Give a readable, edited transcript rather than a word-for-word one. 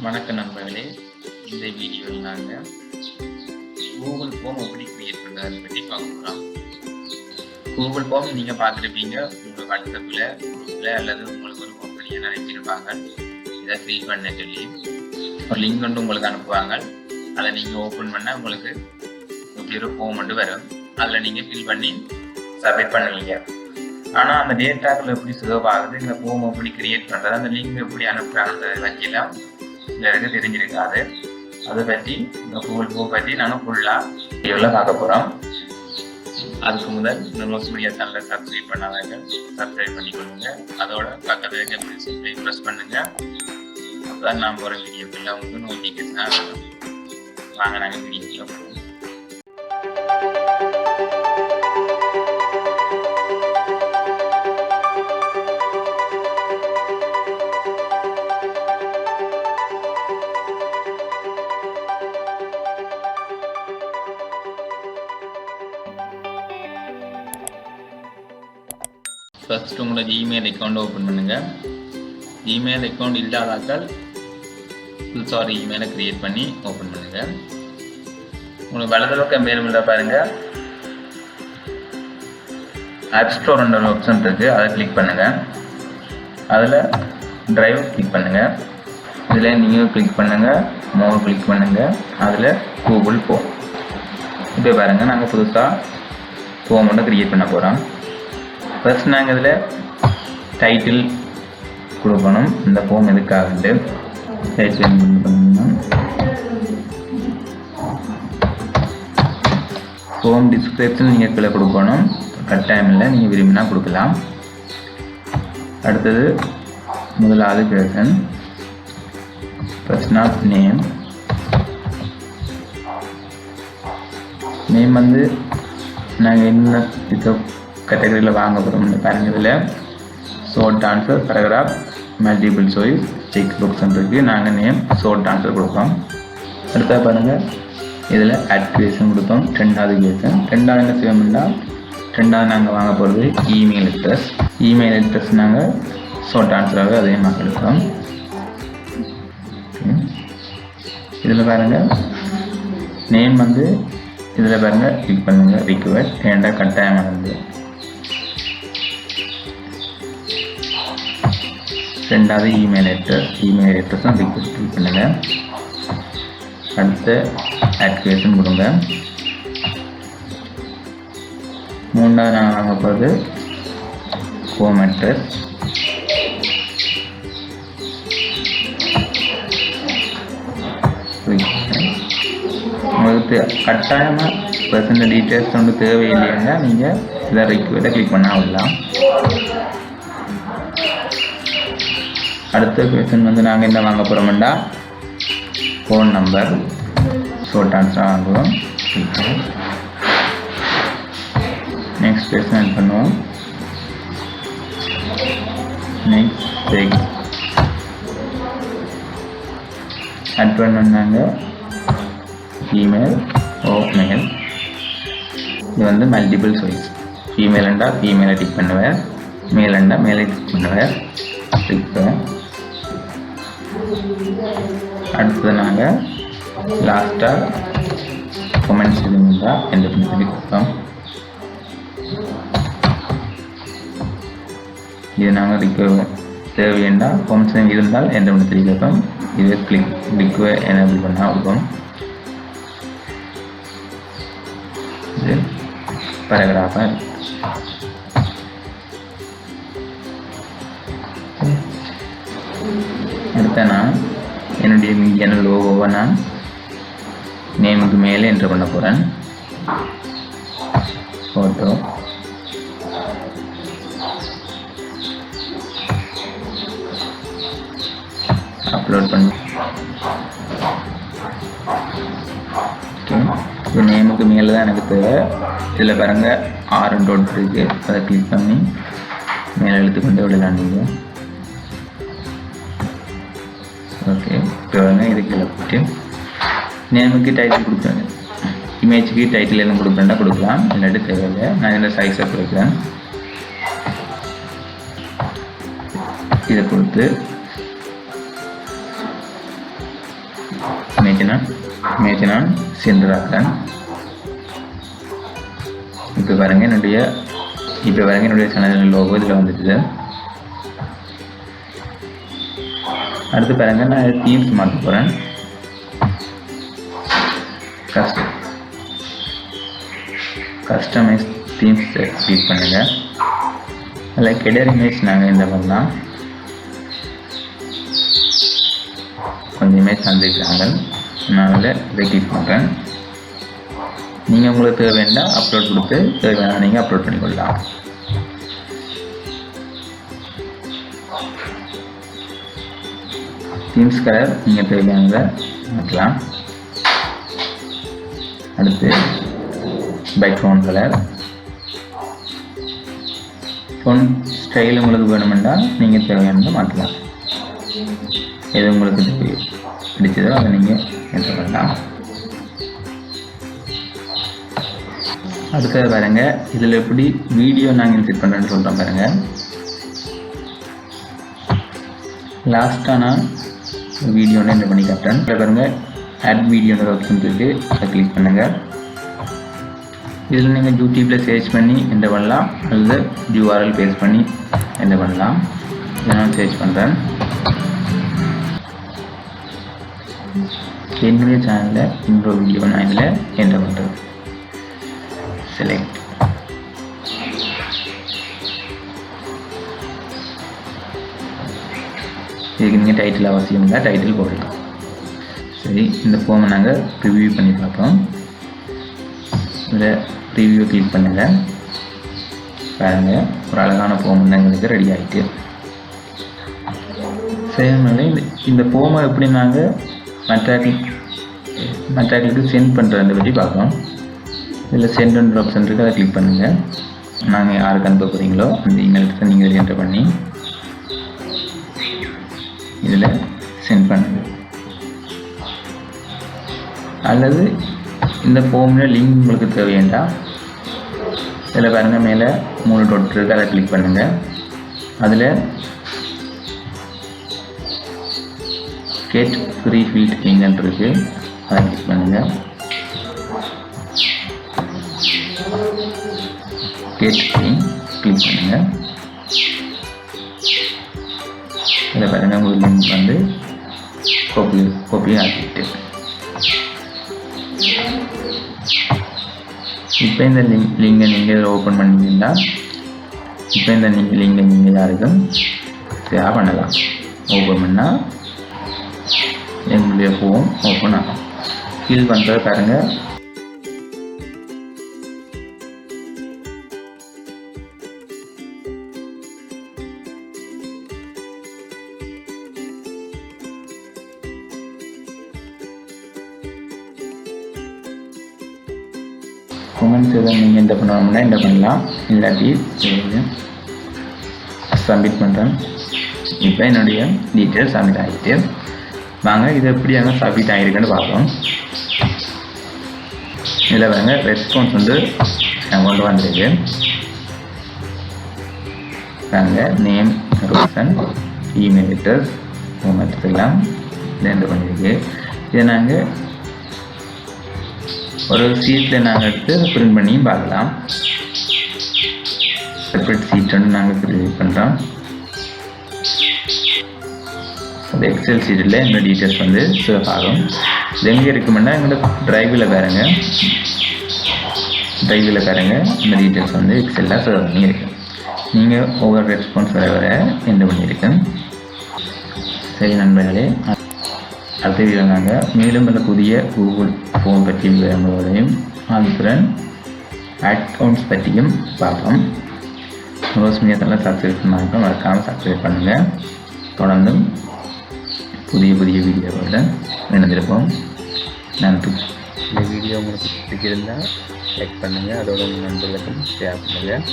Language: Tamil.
வணக்கம் நண்பர்களே, இந்த வீடியோவில் நாங்கள் கூகுள் ஃபார்ம் எப்படி கிரியேட் பண்ணுறதை பற்றி பார்க்க போகிறோம். கூகுள் ஃபார்ம் நீங்கள் பார்த்துருப்பீங்க, உங்கள் வாட்ஸ்அப்பில் குரூப்பில் அல்லது உங்களுக்கு ஒரு கம்பெனியை அனுப்பியிருப்பாங்க. இதை ஃபில் பண்ண சொல்லி ஒரு லிங்க் வந்து உங்களுக்கு அனுப்புவாங்க. அதை நீங்கள் ஓப்பன் பண்ணால் உங்களுக்கு இப்படி ஒரு ஃபார்ம் வந்து வரும். அதில் நீங்கள் ஃபில் பண்ணி சப்மிட் பண்ணுவீங்க. ஆனால் அந்த டேட்டாக்கள் எப்படி சேவ் ஆகுது, இந்த ஃபார்ம் எப்படி கிரியேட் பண்ணுறது, அந்த லிங்க் எப்படி அனுப்புகிறாங்க வச்சுலாம் சிலருக்கு தெரிஞ்சிருக்காது. அதை பற்றி இந்த கூகுள் ஃபார்ம் பற்றி நாங்கள் ஃபுல்லாக வீடியோவில் பார்க்க போகிறோம். அதுக்கு முதல் இந்த நிரோஷ் மீடியா சேனலை சப்ஸ்கிரைப் பண்ணாதவங்க சப்ஸ்கிரைப் பண்ணிக்கொள்ளுங்க. அதோட பக்கத்தில் இருக்க பெல் சிம்பிளை ப்ரெஸ் பண்ணுங்கள். அப்போ தான் நான் போகிற வீடியோக்குள்ள உங்களுக்கு நோட்டிஃபிகேஷனாக வரும். வாங்க நாங்கள் வீடியோக்குள்ள போவோம். ஃபர்ஸ்ட் உங்களோட ஜிமெயில் அக்கௌண்ட் ஓப்பன் பண்ணுங்கள். ஜிமெயில் அக்கௌண்ட் இல்லாதாக்கள் புதுசாக ஒரு இமெயிலை க்ரியேட் பண்ணி ஓப்பன் பண்ணுங்கள். உங்களுக்கு வலது பக்கம் மேலே பாருங்கள், ஆப் ஸ்டோர் ஒரு ஆப்ஷன் இருக்குது, அதை கிளிக் பண்ணுங்கள். அதில் ட்ரைவ் கிளிக் பண்ணுங்கள். இதில் நீங்கள் கிளிக் பண்ணுங்கள், மோர் கிளிக் பண்ணுங்கள். அதில் கூகுள் ஃபார்ம். இப்போ பாருங்கள், நாங்கள் புதுசாக ஃபார்ம் ஒன்று க்ரியேட் பண்ண போகிறோம். ஃபர்ஸ்ட் நாங்கள் இதில் டைட்டில் கொடுக்கணும். இந்த ஃபார்ம் எதுக்காகட்டு டைட்டில் பண்ணணும். ஃபார்ம் டிஸ்கிரிப்ஷன் நீங்கள் கீழே கொடுக்கணும். கட்டாயம் இல்லை, நீங்கள் விரும்பினா கொடுக்கலாம். அடுத்தது முதலாவது person, person of name. Name வந்து நாங்கள் என்ன இது கேட்டகரியில் வாங்க போகிறோம் பாருங்க. இதில் short answer, paragraph, multiple choice, check box இருக்குது. நாங்கள் நேம் ஷார்ட் ஆன்சர் கொடுப்போம். அடுத்தா பாருங்கள், இதில் அட்வேஷன் கொடுத்தோம். ரெண்டாவது கேஷன். ரெண்டாவது என்ன செய்யணும்னா, ரெண்டாவது நாங்கள் வாங்க போகிறது இமெயில் அட்ரஸ். இமெயில் அட்ரஸ் நாங்கள் ஷார்ட் ஆன்சராகவே அதே மாதிரி எடுக்கிறோம். இதில் பாருங்கள் நேம் வந்து இதில் பாருங்கள் கிளிக் பண்ணுங்கள். ரிக்வெஸ்ட் ஏண்டா கட்டாயமானது. ரெண்டாவது இமெயில் அட்ரஸும் ரிக்வெஸ்ட் கிளிக் பண்ணுங்கள். அடுத்து ஆக்டிவேஷன் கொடுங்க. மூணாவது நாங்கள் வாங்க போகிறது ஹோம் அட்ரஸ். உங்களுக்கு கட்டாயமாக பர்சனல் டீட்டெயில்ஸ் வந்து தேவையில்லைன்னா நீங்கள் இதை ரிக்வெஸ்ட்டை கிளிக் பண்ணால் விடலாம். அடுத்த கொஸ்டின் வந்து நாங்கள் என்ன வாங்க போகிறோம்னா, ஃபோன் நம்பர் ஷார்ட் ஆன்சராக வாங்குவோம். நெக்ஸ்ட் கொஸ்டின் ஆட் பண்ணுவோம். நெக்ஸ்ட் செக் ஆட் பண்ணாங்க. ஃபீமேல் ஓ மேல். இது வந்து மல்டிபிள் சாய்ஸ். ஃபீமேல்ண்டா ஃபீமேலை டிக் பண்ணுவேன், மேலண்டா மேலே டிக் பண்ணுவேன். அடுத்தது நாங்கள் லாஸ்ட்டாக கமெண்ட்ஸ் இருந்தால் எந்த பண்ணி கொடுப்போம். இது நாங்கள் தேவையா கமெண்ட்ஸ் இருந்தால் எந்த பண்ணி தெரிவிப்போம். இது கிளிக் எனேபிள் பண்ணால் கொடுப்போம். இது பேராகிராஃபாக இருக்கு. அடுத்த நான் என்னுடைய மீடியான லோகோவை நான் நேமுக்கு மேலே என்ட்ரு பண்ண போகிறேன். ஃபோட்டோ அப்லோட் பண்ணி இது நேமுக்கு மேலே தான் எனக்கு தேவை. இதில் பாருங்க 6 டாட் இருக்குது, அதை கிளிக் பண்ணி மேலே எழுத்துக்கொண்டே விடலாம் நீங்கள். ஓகே, இப்போ இதுக்கு போட்டு நேமுக்கு டைட்டில் கொடுக்குறேன். இமேஜுக்கு டைட்டில் எதுவும் கொடுக்குறேன்னா கொடுக்கலாம், இல்லாட்டி தேவையில்லை. நான் இந்த சைஸை கொடுக்குறேன். இதை கொடுத்து இமேஜ் நான் சென்றாக்கிறேன். இப்போ பாருங்க என்னுடைய சேனல் லோகோ இதில் வந்துடுது. அடுத்து பாருங்க நான் தீம்ஸ் மாற்ற போகிறேன். கஸ்டமைஸ் தீம்ஸ் கிளிக் பண்ணுங்க. அதில் கெடர் இமேஜ் நாங்கள் இந்த பண்ணலாம். கொஞ்சம் இமேஜ் தந்துருக்காங்க, நான் இதை கிளிக் பண்ணுறேன். நீங்கள் உங்களுக்கு தேவைன்னா அப்லோட் கொடுத்து தேவையான நீங்கள் அப்லோட் பண்ணிக்கொள்ளலாம். தீம்ஸ் கலர் நீங்கள் தேவையானதை மாற்றலாம். அடுத்து பேக்ரவுண்ட் கலர், ஃபோன் ஸ்டைல் உங்களுக்கு வேணுமெண்டா நீங்கள் தேவையானதை மாற்றலாம். எது உங்களுக்கு பிடிச்சதோ அதை நீங்கள் என்ட்ரு பண்ணலாம். அடுத்தது பாருங்க, இதில் எப்படி வீடியோ நாங்கள் இன்செர்ட் பண்ணுறேன்னு சொல்கிறோம் பாருங்க. லாஸ்ட்டாக நான் வீடியோன்னு என்ன பண்ணி காட்டுறேன். இதில் பாருங்க ஆட் வீடியோன்ற ஆப்ஷன் இருக்குது, அதை கிளிக் பண்ணுங்கள். இதில் நீங்கள் யூடியூப்பில் சர்ச் பண்ணி என்ன பண்ணலாம், அல்லது URL பேஸ்ட் பண்ணி என்ன பண்ணலாம். இதை நான் சர்ச் பண்ணுறேன். என்னுடைய சேனலில் இன்னொரு வீடியோ நான் இதில் என்ன பண்ணுறேன். செலக்ட். இதுக்கு நீங்கள் டைட்டில் அவசியம் இல்லை, டைட்டில் போடலாம். சரி, இந்த ஃபார்மை நாங்கள் ரிவ்யூ பண்ணி பார்ப்போம். இதில் ரிவ்யூ கிளிக் பண்ணுங்கள். பாருங்கள், ஒரு அழகான ஃபார்ம் தான் எங்களுக்கு ரெடி ஆகிட்டு. சரி, இந்த ஃபார்மை எப்படி நாங்கள் மற்றவர்களுக்கு சென்ட் பண்ணுறதை பற்றி பார்க்கலாம். இதில் சென்ட் ஆப்ஷன் இருக்குது, அதை கிளிக் பண்ணுங்கள். நாங்கள் யாருக்கு அனுப்ப போகிறீங்களோ அந்த இமெயில்ஸை நீங்கள் என்டர் பண்ணி இதில் சென்ட் பண்ணுங்கள். அல்லது இந்த ஃபார்மில் லிங்க் உங்களுக்கு தேவையா, இதில் பாருங்கள் மேலே 3 டாட் இருக்குது, அதை கிளிக் பண்ணுங்கள். அதில் கெட் ஃப்ரீ ஃபீல்ட் லிங்க் இருக்குது, அதை கிளிக் பண்ணுங்கள். கெட் லிங்க் கிளிக் பண்ணுங்கள். இதில் பாருங்கள் உங்களுக்கு லிங்க் வந்து காப்பி ஆகிட்டு. இப்போ இந்த லிங்கை நீங்கள் இதில் ஓப்பன் பண்ணிங்கன்னா இப்போ இந்த லிங்கை நீங்கள் யாருக்கும் ஷேர் பண்ணலாம். ஓப்பன் பண்ணால் எங்களுடைய ஃபோன் ஓப்பன் ஆகும். ஃபில் பண்ணுறது பாருங்கள். கமெண்ட்ஸ் எதாவது நீங்கள் என்ன பண்ணணும்னா என்ன பண்ணலாம், இல்லாட்டி சப்மிட் பண்ணுறேன். இப்போ என்னுடைய டீட்டெயில்ஸ் சப்மிட் ஆகிட்டு. வாங்க இதை எப்படியாக சப்மிட் ஆகிருக்குன்னு பார்ப்போம். இதில் வாங்க ரெஸ்பான்ஸ் வந்து கொண்டு வந்துருக்கு. வாங்க நேம் ரோசன், இமெயில் அட்ரஸ் எடுத்துக்கலாம். இதை என்டர் பண்ணியிருக்கு. இதை நாங்கள் ஒரு சீட்டில் நாங்கள் எடுத்து பிரிண்ட் பண்ணியும் பார்க்கலாம். செப்பரேட் சீட் வந்து நாங்கள் கிரியேட் பண்ணுறோம். அந்த எக்ஸல் சீட்டில் எங்கள் டீட்டெயில்ஸ் வந்து சேவ் ஆகும். இது எங்கே இருக்குமென்னா எங்களோட ட்ரைவில் பாருங்க, இந்த டீட்டெயில்ஸ் வந்து எக்ஸலில் சேவ் பண்ணியிருக்கு. நீங்கள் ஒவ்வொரு ரெஸ்பான்ஸ் வர என்டர் பண்ணியிருக்கேன். சரி நண்பர்களே, அடுத்த வீடியோ நாங்கள் மேலும் பல புதிய கூகுள் ஃபோன் பற்றி விவரங்களோடையும் அதுடன் அக்கௌண்ட்ஸ் பற்றியும் பார்ப்போம். ரோஸ் மீடியாவில் சப்ஸ்கிரைப் பண்ணாங்க, மறக்காமல் சப்ஸ்கிரைப் பண்ணுங்கள். தொடர்ந்தும் புதிய வீடியோவுடன் இணைந்திருப்போம். நன்றி. இந்த வீடியோ உங்களுக்கு பிடிச்சிருந்தால் லைக் பண்ணுங்கள், அதோட உங்கள் நண்பர்களுக்கும் ஷேர் பண்ணுங்கள்.